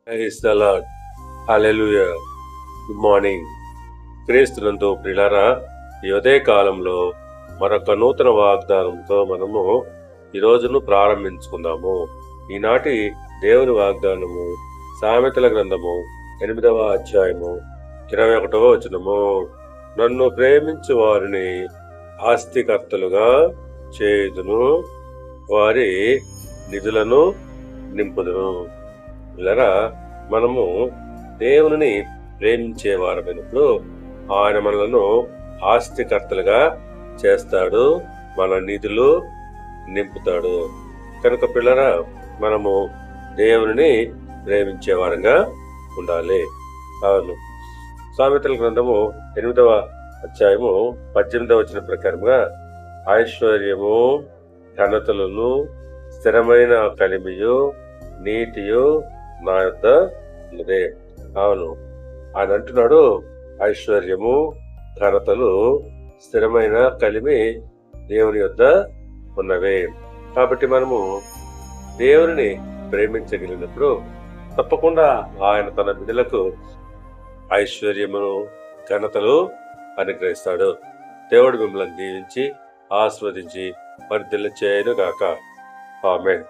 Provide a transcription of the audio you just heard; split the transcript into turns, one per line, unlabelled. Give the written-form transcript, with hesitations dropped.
Praise the lord. Hallelujah. Good morning. క్రీస్తునందు ప్రియులారా, ఈ ఉదయ కాలంలో మరొక నూతన వాగ్దానంతో మనము ఈ రోజును ప్రారంభించుకుందాము. ఈనాటి దేవుని వాగ్దానము సామెతల గ్రంథము 8వ అధ్యాయము 21వ వచనము. నన్ను ప్రేమించు వారిని ఆస్తికర్తలుగా చేయుదును, వారి నిధులను నింపుదును. ఇలా మనము దేవుని ప్రేమించే వారమైనప్పుడు ఆయన మనలను ఆస్తికర్తలుగా చేస్తాడు, మన నిధులు నింపుతాడు. కనుక పిల్లరా, మనము దేవుని ప్రేమించే వారంగా ఉండాలి. అవును, సామెతల గ్రంథము 8వ అధ్యాయము 18వ వచనం ప్రకారంగా ఐశ్వర్యము, ఘనతలను, స్థిరమైన కలిమియు, నీతియు నా యొద్ద ఉన్నదే. అవును, ఆయన అంటున్నాడు, ఐశ్వర్యము, ఘనతలు, స్థిరమైన కలిమి దేవుని యొద్ద ఉన్నవే. కాబట్టి మనము దేవుని ప్రేమించగలిగినప్పుడు తప్పకుండా ఆయన తన బిడ్డలకు ఐశ్వర్యమును, ఘనతలు అనుగ్రహిస్తాడు. దేవుడు మిమ్మల్ని దీవించి ఆస్వాదించి వర్ధిల్ల చేయను గాక. ఆమేన్.